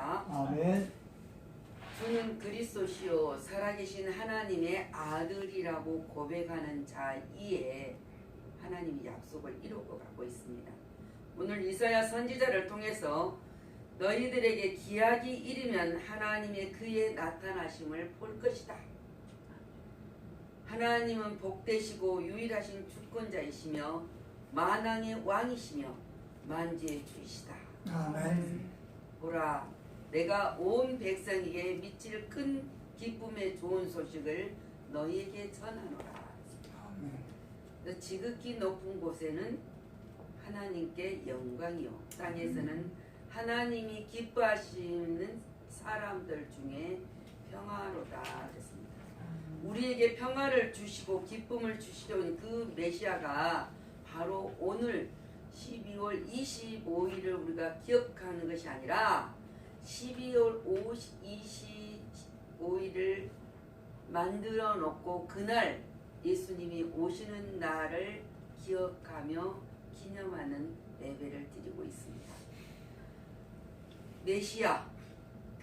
있습니다. 아멘. 주는 그리스도시요 살아계신 하나님의 아들이라고 고백하는 자이에 하나님이 약속을 이루고 가고 있습니다. 오늘 이사야 선지자를 통해서 너희들에게 기약이 이르면 하나님의 그의 나타나심을 볼 것이다. 하나님은 복되시고 유일하신 주권자이시며 만왕의 왕이시며 만주의 주이시다. 아멘. 보라, 내가 온 백성에게 미칠 큰 기쁨의 좋은 소식을 너희에게 전하노라. 아멘. 지극히 높은 곳에는 하나님께 영광이요, 땅에서는 하나님이 기뻐하시는 사람들 중에 평화로다 그랬습니다. 우리에게 평화를 주시고 기쁨을 주시려는 그 메시아가 바로 오늘 12월 25일을 우리가 기억하는 것이 아니라 12월 25일을 만들어 놓고 그날 예수님이 오시는 날을 기억하며 기념하는 예배를 드리고 있습니다. 메시아,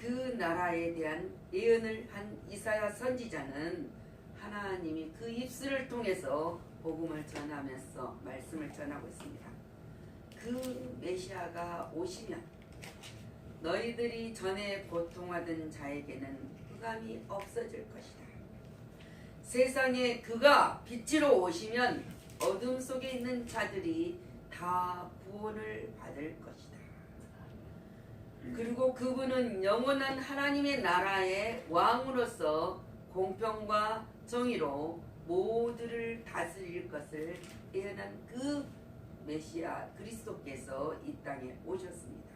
그 나라에 대한 예언을 한 이사야 선지자는 하나님이 그 입술을 통해서 복음을 전하면서 말씀을 전하고 있습니다. 그 메시아가 오시면 너희들이 전에 고통하던 자에게는 흑암이 없어질 것이다. 세상에 그가 빛으로 오시면 어둠 속에 있는 자들이 다 구원을 받을 것이다. 그리고 그분은 영원한 하나님의 나라의 왕으로서 공평과 정의로 모두를 다스릴 것을 예언한 그 메시아 그리스도께서 이 땅에 오셨습니다.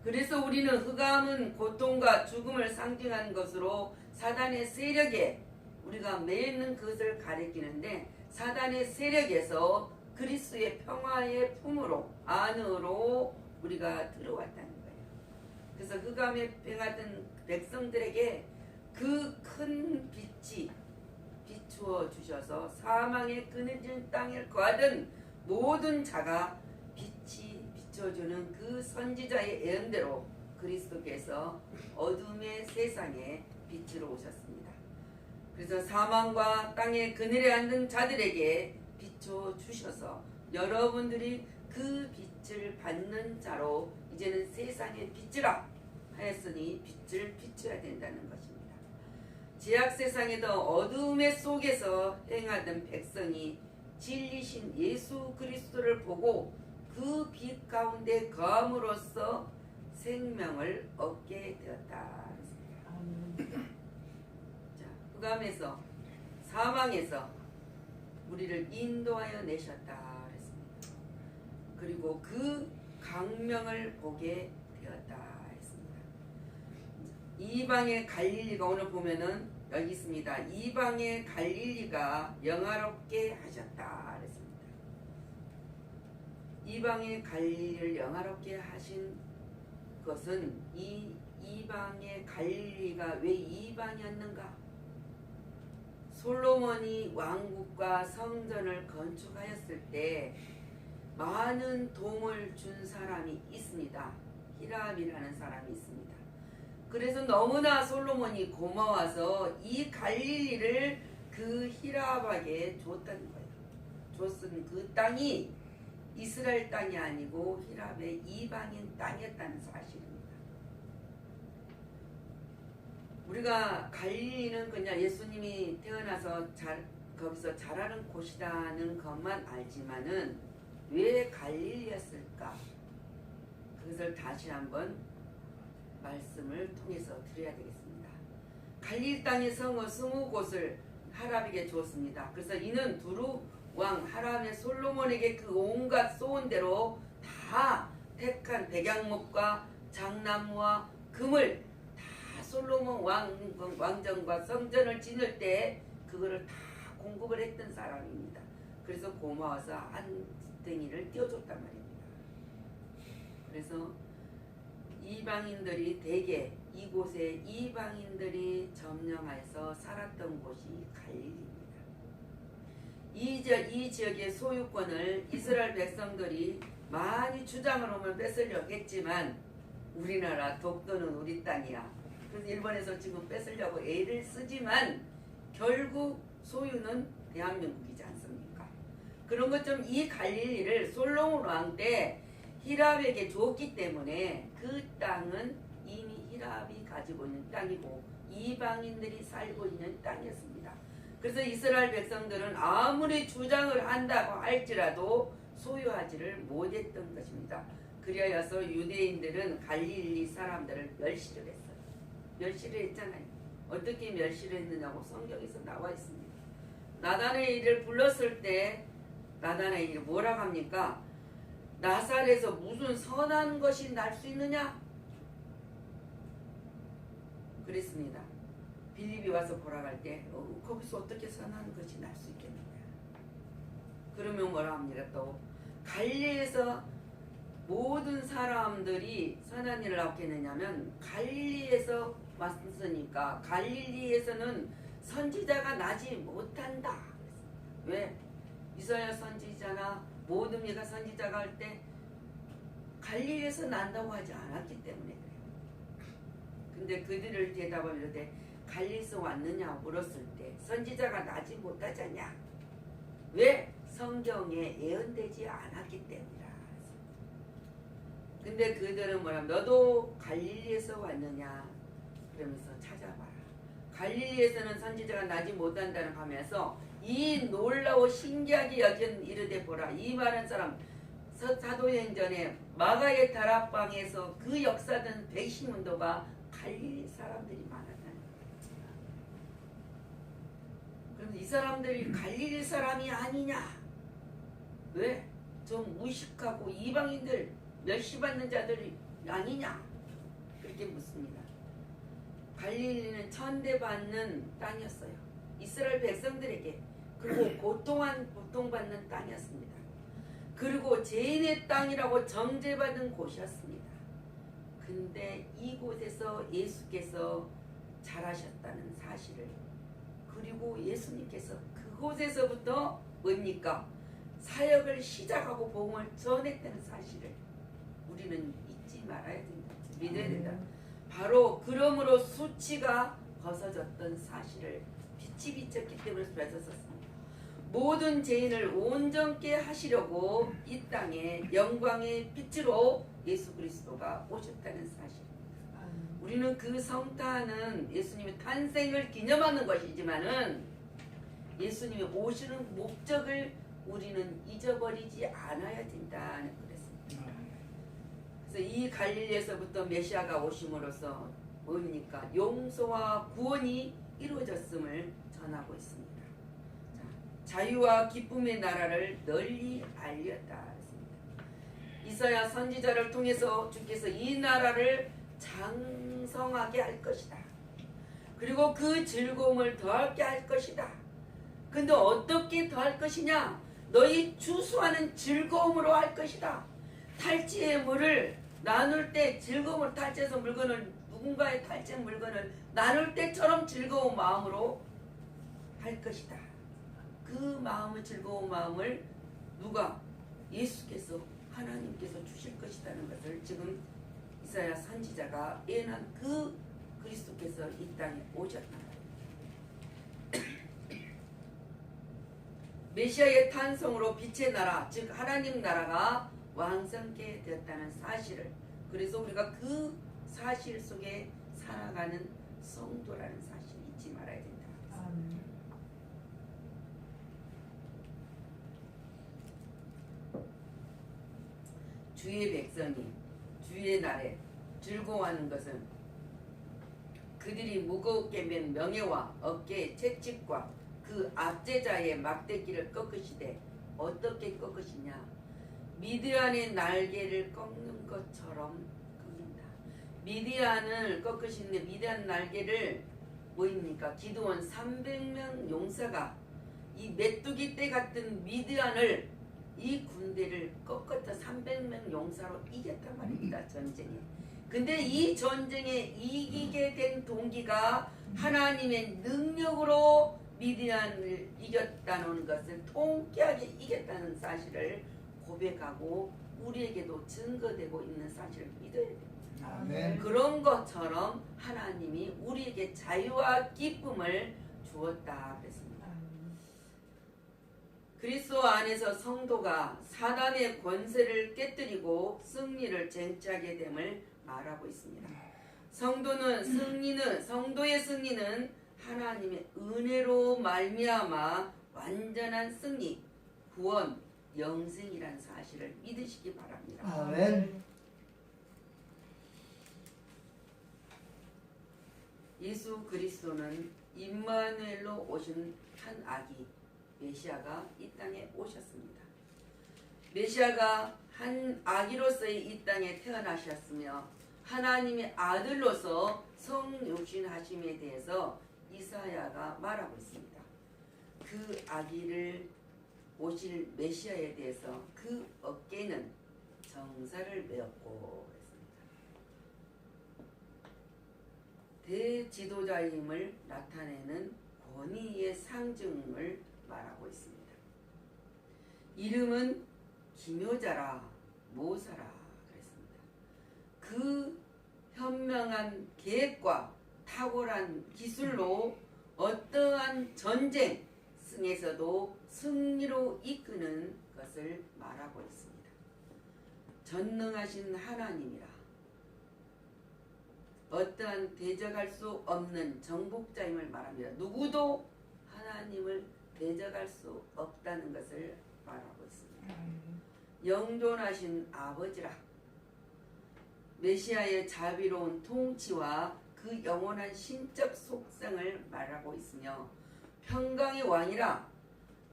그래서 우리는 흑암은 고통과 죽음을 상징하는 것으로 사단의 세력에 우리가 매있는 것을 가리키는데, 사단의 세력에서 그리스도의 평화의 품으로 안으로 우리가 들어왔다는 거예요. 그래서 흑암에 행하던 백성들에게 그 큰 빛이 비추어 주셔서 사망의 그늘진 땅에 거하던 모든 자가 빛이 비춰주는 그 선지자의 예언대로 그리스도께서 어둠의 세상에 빛으로 오셨습니다. 그래서 사망과 땅의 그늘에 앉은 자들에게 비춰 주셔서 여러분들이 그 빛을 받는 자로 이제는 세상의 빛이라 하였으니 빛을 비춰야 된다는 것입니다. 죄악 세상에도 어둠의 속에서 행하던 백성이 진리신 예수 그리스도를 보고 그 빛 가운데 거함으로써 생명을 얻게 되었다. 자, 흑암에서 사망에서 우리를 인도하여 내셨다 그랬습니다. 그리고 그 강명을 보게 되었다 했습니다. 이방의 갈릴리가 오늘 보면은 여기 있습니다. 이방의 갈릴리가 영화롭게 하셨다 그랬습니다. 이방의 갈릴리를 영화롭게 하신 것은 이 이방의 갈릴리가 왜 이방이었는가? 솔로몬이 왕국과 성전을 건축하였을 때 많은 도움을 준 사람이 있습니다. 히람이라는 사람이 있습니다. 그래서 너무나 솔로몬이 고마워서 이 갈릴리를 그 히람에게 줬다는 거예요. 줬은 그 땅이 이스라엘 땅이 아니고 히람의 이방인 땅이었다는 사실입니다. 우리가 갈릴리는 그냥 예수님이 태어나서 거기서 자라는 곳이라는 것만 알지만은 왜 갈릴리였을까? 그것을 다시 한번 말씀을 통해서 드려야 되겠습니다. 갈릴리 땅의 성읍 20곳을 하람에게 주었습니다. 그래서 이는 두루 왕 하람의 솔로몬에게 그 온갖 소원대로 다 택한 백양목과 장나무와 금을 다 솔로몬 왕정과 성전을 지을 때 그거를 다 공급을 했던 사람입니다. 그래서 고마워서 한 덩이를 띄워줬단 말입니다. 그래서 이방인들이 대개 이곳에 이방인들이 점령해서 살았던 곳이 갈릴리입니다. 이 지역의 소유권을 이스라엘 백성들이 많이 주장을 하면 뺏으려고 했지만 우리나라 독도는 우리 땅이야. 그래서 일본에서 지금 뺏으려고 애를 쓰지만 결국 소유는 대한민국이지 않습니까? 그런 것처럼 이 갈릴리를 솔로몬 왕 때 히랍에게 줬기 때문에 그 땅은 이미 히랍이 가지고 있는 땅이고 이방인들이 살고 있는 땅이었습니다. 그래서 이스라엘 백성들은 아무리 주장을 한다고 할지라도 소유하지를 못했던 것입니다. 그리하여서 유대인들은 갈릴리 사람들을 멸시를 했어요. 멸시를 했잖아요. 어떻게 멸시를 했느냐고 성경에서 나와 있습니다. 나다나엘을 불렀을 때 나다나엘이 뭐라고 합니까? 나살에서 무슨 선한 것이 날 수 있느냐? 그랬습니다. 빌립이 와서 보라 할 때 거기서 어떻게 선한 것이 날 수 있겠느냐? 그러면 뭐라 합니까? 또 갈릴리에서 모든 사람들이 선한 일을 하게 했느냐면 갈릴리에서 왔으니까 갈릴리에서는 선지자가 나지 못한다. 왜? 이사야 선지자나 모든 이가 선지자가 할 때 갈릴리에서 난다고 하지 않았기 때문에 그래요. 근데 그들을 대답을 이르되 갈릴리에서 왔느냐 물었을 때 선지자가 나지 못하잖냐? 왜? 성경에 예언되지 않았기 때문이라. 근데 그들은 뭐라 너도 갈릴리에서 왔느냐? 그러면서 찾아봐라. 갈릴리에서는 선지자가 나지 못한다는 하면서 이 놀라워 신기하게 여긴 이르되 보라. 이 많은 사람 사도행전에 마가의 다락방에서 그 역사된 백신문도가 갈릴리 사람들이 많았다는 거예요. 그럼 이 사람들이 갈릴리 사람이 아니냐? 왜? 좀 무식하고 이방인들 멸시받는 자들이 아니냐? 그렇게 묻습니다. 갈릴리는 천대받는 땅이었어요. 이스라엘 백성들에게. 그리고 고통받는 땅이었습니다. 그리고 죄인의 땅이라고 정죄받은 곳이었습니다. 근데 이곳에서 예수께서 잘하셨다는 사실을, 그리고 예수님께서 그곳에서부터 뭡니까? 사역을 시작하고 복음을 전했다는 사실을 우리는 잊지 말아야 된다. 믿어야 된다. 바로 그러므로 수치가 벗어졌던 사실을 빛이 비쳤기 때문에 맺었었습니다. 모든 죄인을 온전케 하시려고 이 땅에 영광의 빛으로 예수 그리스도가 오셨다는 사실입니다. 우리는 그 성탄은 예수님의 탄생을 기념하는 것이지만은 예수님이 오시는 목적을 우리는 잊어버리지 않아야 된다는 그랬습니다. 그래서 이 갈릴리에서부터 메시아가 오심으로써 뭡니까? 용서와 구원이 이루어졌음을 전하고 있습니다. 자유와 기쁨의 나라를 널리 알렸다. 이사야 선지자를 통해서 주께서 이 나라를 장성하게 할 것이다. 그리고 그 즐거움을 더하게 할 것이다. 근데 어떻게 더할 것이냐? 너희 추수하는 즐거움으로 할 것이다. 탈취의 물을 나눌 때 즐거움을 탈취해서 물건을 누군가의 탈취한 물건을 나눌 때처럼 즐거운 마음으로 할 것이다. 그 마음을 즐거운 마음을 누가? 예수께서 하나님께서 주실 것이라는 것을 지금 이사야 선지자가 예언한 그 그리스도께서 이 땅에 오셨다. 메시아의 탄생으로 빛의 나라, 즉 하나님 나라가 왕성케 되었다는 사실을, 그래서 우리가 그 사실 속에 살아가는 성도라는 사실 잊지 말아야 된다. 주의 백성이 주의 날에 즐거워하는 것은 그들이 무겁게 맨 명예와 어깨의 채찍과 그 압제자의 막대기를 꺾으시되 어떻게 꺾으시냐? 미디안의 날개를 꺾는 것처럼 꺾는다. 미디안을 꺾으시는데 미디안 날개를 뭐입니까? 기드온 300명 용사가 이 메뚜기 떼 같은 미디안을 이 군대를 꺾었다. 300명 용사로 이겼단 말입니다. 전쟁에. 근데 이 전쟁에 이기게 된 동기가 하나님의 능력으로 미디안을 이겼다는 것을 통쾌하게 이겼다는 사실을 고백하고 우리에게도 증거되고 있는 사실을 믿어야 됩니다. 아멘. 그런 것처럼 하나님이 우리에게 자유와 기쁨을 주었다 그랬습니다. 그리스도 안에서 성도가 사단의 권세를 깨뜨리고 승리를 쟁취하게 됨을 말하고 있습니다. 성도의 승리는 하나님의 은혜로 말미암아 완전한 승리, 구원, 영생이란 사실을 믿으시기 바랍니다. 아멘. 예수 그리스도는 임마누엘로 오신 한 아기 메시아가 이 땅에 오셨습니다. 메시아가 한 아기로서의 이 땅에 태어나셨으며 하나님의 아들로서 성육신하심에 대해서 이사야가 말하고 있습니다. 그 아기를 오실 메시아에 대해서 그 어깨는 정사를 메었고 했습니다. 대지도자임을 나타내는 권위의 상징을 말하고 있습니다. 이름은 기묘자라 모사라 그랬습니다. 그 현명한 계획과 탁월한 기술로 어떠한 전쟁 승에서도 승리로 이끄는 것을 말하고 있습니다. 전능하신 하나님이라 어떠한 대적할 수 없는 정복자임을 말합니다. 누구도 하나님을 대적할 수 없다는 것을 말하고 있습니다. 영존하신 아버지라 메시아의 자비로운 통치와 그 영원한 신적 속성을 말하고 있으며 평강의 왕이라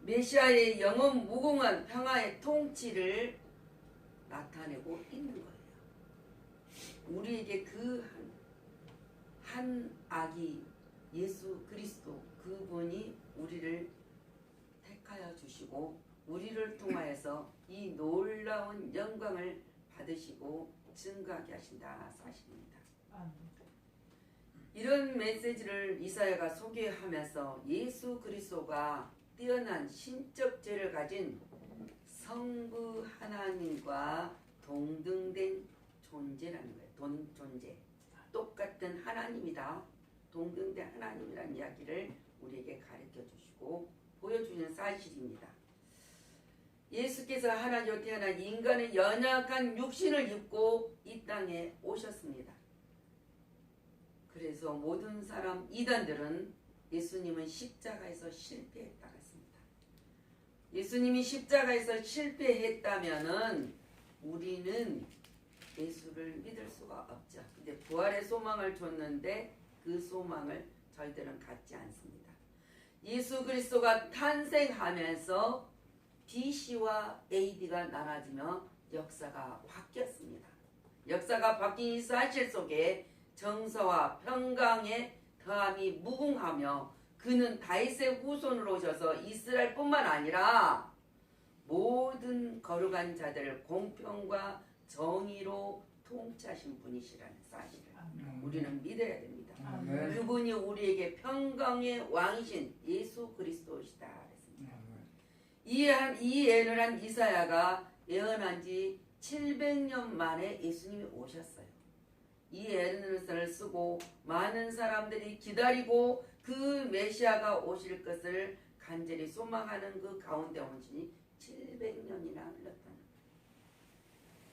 메시아의 영원 무궁한 평화의 통치를 나타내고 있는 거예요. 우리에게 그 한 아기 예수 그리스도 그분이 우리를 택하여 주시고 우리를 통하여서 이 놀라운 영광을 받으시고 증거하게 하신다 사실입니다. 이런 메시지를 이사야가 소개하면서 예수 그리스도가 뛰어난 신적 죄를 가진 성부 하나님과 동등된 존재라는 거예요. 존재. 똑같은 하나님이다. 동등된 하나님이라는 이야기를 우리에게 가르쳐 주시고 보여주는 사실입니다. 예수께서 하나님으로 태어난 인간의 연약한 육신을 입고 이 땅에 오셨습니다. 그래서 모든 사람 이단들은 예수님은 십자가에서 실패했다 했습니다. 예수님이 십자가에서 실패했다면은 우리는 예수를 믿을 수가 없죠. 근데 부활의 소망을 줬는데 그 소망을 저희들은 갖지 않습니다. 예수 그리스도가 탄생하면서 BC와 AD가 나눠지며 역사가 바뀌었습니다. 역사가 바뀐 이 사실 속에 정서와 평강의 더함이 무궁하며 그는 다윗의 후손으로 오셔서 이스라엘뿐만 아니라 모든 거룩한 자들을 공평과 정의로 통치하신 분이시라는 사실을 우리는 믿어야 됩니다. 아멘. 그분이 우리에게 평강의 왕이신 예수 그리스도시다 그랬습니다. 이 예언을 한 이사야가 예언한 지 700년 만에 예수님이 오셨어요. 이 예언을 쓰고 많은 사람들이 기다리고 그 메시아가 오실 것을 간절히 소망하는 그 가운데 온 지 700년이나 흘렀다는 거예요.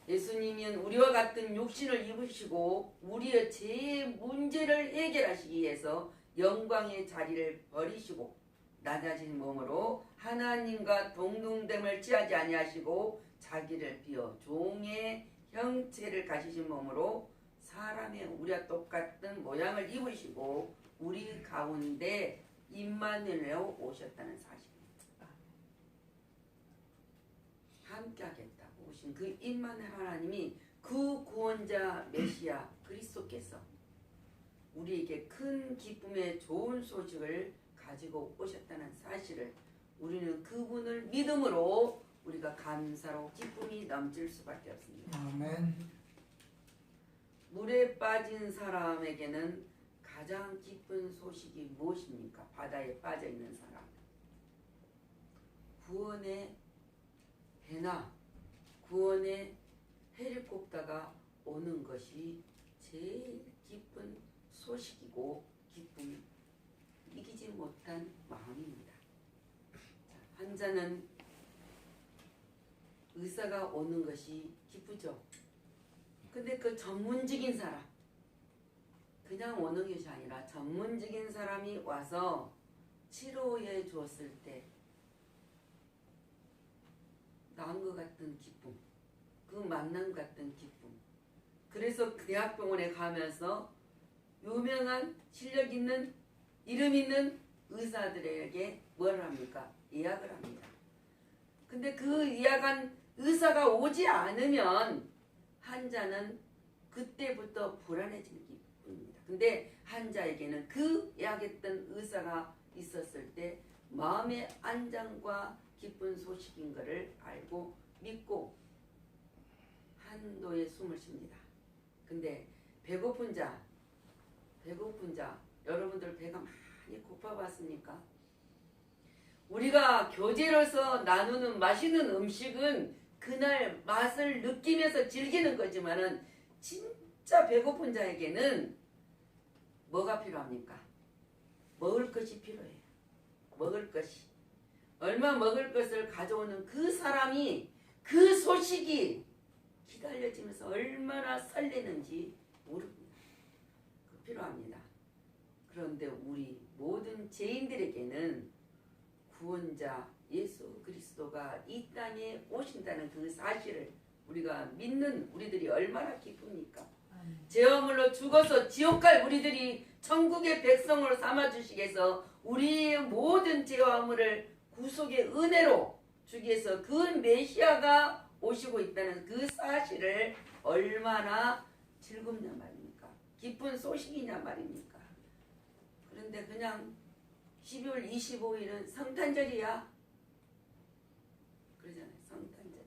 예수님은 우리와 같은 육신을 입으시고 우리의 죄의 문제를 해결하시기 위해서 영광의 자리를 버리시고 낮아진 몸으로 하나님과 동등됨을 취하지 아니하시고 자기를 비워 종의 형체를 가지신 몸으로 사람의 우리와 똑같은 모양을 입으시고 우리 가운데 임마누엘로 오셨다는 사실입니다. 함께하겠다고 오신 그 임마누엘 하나님이 그 구원자 메시아 그리스도께서 우리에게 큰 기쁨의 좋은 소식을 가지고 오셨다는 사실을 우리는 그분을 믿음으로 우리가 감사로 기쁨이 넘칠 수밖에 없습니다. 아멘. 물에 빠진 사람에게는 가장 기쁜 소식이 무엇입니까? 바다에 빠져 있는 사람. 구원의 배나 구원의 헬리콥터가 오는 것이 제일 기쁜 소식이고 기쁨이 이기지 못한 마음입니다. 자, 환자는 의사가 오는 것이 기쁘죠. 근데 그 전문적인 사람, 그냥 오는 것이 아니라 전문적인 사람이 와서 치료해 주었을 때 나은 것 같은 기쁨, 그 만남 같은 기쁨. 그래서 그 대학병원에 가면서 유명한 실력 있는 이름 있는 의사들에게 뭘 합니까? 예약을 합니다. 근데 그 예약한 의사가 오지 않으면 환자는 그때부터 불안해지는 기분입니다. 근데 환자에게는 그 예약했던 의사가 있었을 때 마음의 안정과 기쁜 소식인 것을 알고 믿고 한도에 숨을 쉽니다. 근데 배고픈 자 여러분들 배가 많이 고파봤습니까? 우리가 교제로서 나누는 맛있는 음식은 그날 맛을 느끼면서 즐기는 거지만은 진짜 배고픈 자에게는 뭐가 필요합니까? 먹을 것이 필요해요. 먹을 것이. 얼마 먹을 것을 가져오는 그 사람이 그 소식이 기다려지면서 얼마나 설레는지 모릅니다. 그 필요합니다. 그런데 우리 모든 죄인들에게는 구원자 예수 그리스도가 이 땅에 오신다는 그 사실을 우리가 믿는 우리들이 얼마나 기쁩니까? 죄화물로 죽어서 지옥 갈 우리들이 천국의 백성으로 삼아주시겠어 우리의 모든 죄화물을 구속의 은혜로 주기 위해서 그 메시아가 오시고 있다는 그 사실을 얼마나 즐겁냐 말입니까? 기쁜 소식이냐 말입니까? 그런데 그냥 12월 25일은 성탄절이야. 그러잖아요. 성탄절이야.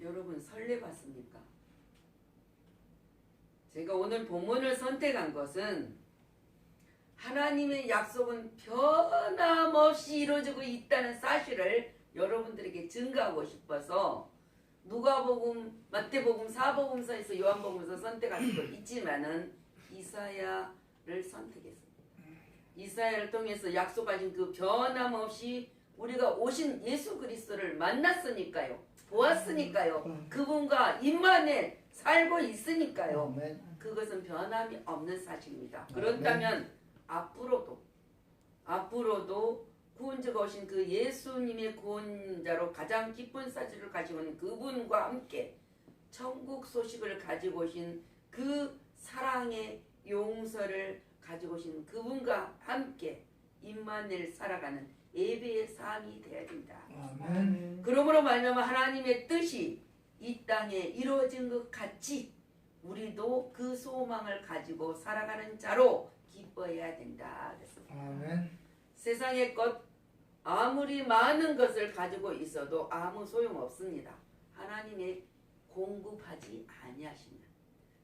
여러분 설레봤습니까? 제가 오늘 본문을 선택한 것은 하나님의 약속은 변함없이 이루어지고 있다는 사실을 여러분들에게 증거하고 싶어서 누가복음, 마태복음, 사복음서에서 요한복음에서 선택할 수도 있지만은 이사야를 선택했습니다. 이사야를 통해서 약속하신 그 변함없이 우리가 오신 예수 그리스도를 만났으니까요. 보았으니까요. 그분과 임마누엘 살고 있으니까요. 그것은 변함이 없는 사실입니다. 그렇다면 앞으로도 구원자가 오신 그 예수님의 구원자로 가장 기쁜 사실을 가지고 있는 그분과 함께 천국 소식을 가지고 오신 그 사랑의 용서를 가지고 오신 그분과 함께 임마누엘 살아가는 예배의 삶이 되어야 된다. 아멘. 그러므로 말미암아 하나님의 뜻이 이 땅에 이루어진 것 같이 우리도 그 소망을 가지고 살아가는 자로 기뻐해야 된다. 그랬습니다. 아멘. 세상의 것 아무리 많은 것을 가지고 있어도 아무 소용 없습니다. 하나님의 공급하지 아니하시면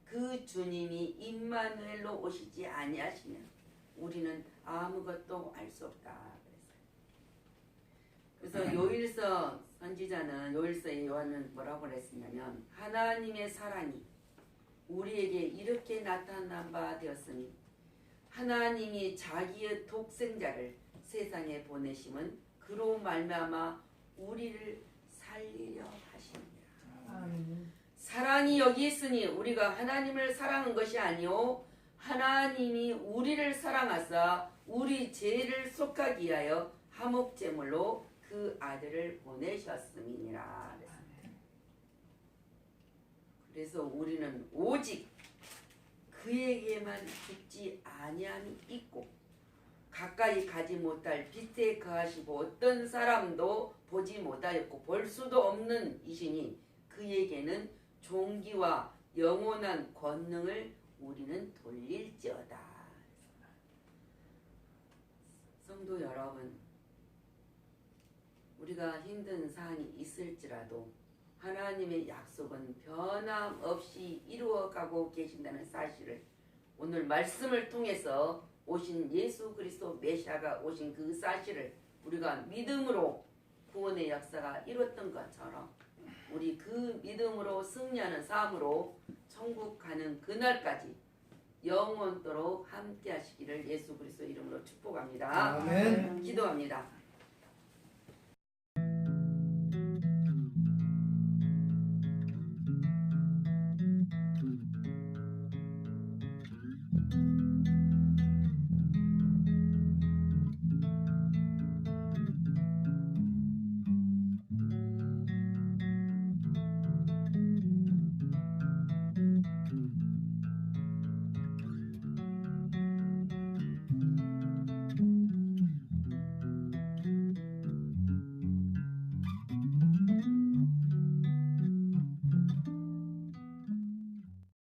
그 주님이 임마누엘로 오시지 아니하시면 우리는 아무것도 알 수 없다. 그래서 요일서 선지자는 요일서의 요한은 뭐라고 그랬냐면 하나님의 사랑이 우리에게 이렇게 나타난 바 되었으니 하나님이 자기의 독생자를 세상에 보내심은 그로 말미암아 우리를 살리려 하십니다. 사랑이 여기 있으니 우리가 하나님을 사랑한 것이 아니요 하나님이 우리를 사랑하사 우리 죄를 속하기 위하여 화목제물로 그 아들을 보내셨음이니라. 그래서 우리는 오직 그에게만 죽지 아니함이 있고 가까이 가지 못할 빛에 거하시고 어떤 사람도 보지 못하였고 볼 수도 없는 이시니 그에게는 존귀와 영원한 권능을 우리는 돌릴지어다. 성도 여러분, 우리가 힘든 사안이 있을지라도 하나님의 약속은 변함없이 이루어가고 계신다는 사실을 오늘 말씀을 통해서 오신 예수 그리스도 메시아가 오신 그 사실을 우리가 믿음으로 구원의 역사가 이뤘던 것처럼 우리 그 믿음으로 승리하는 삶으로 천국 가는 그날까지 영원토록 함께 하시기를 예수 그리스도 이름으로 축복합니다. 아멘. 기도합니다.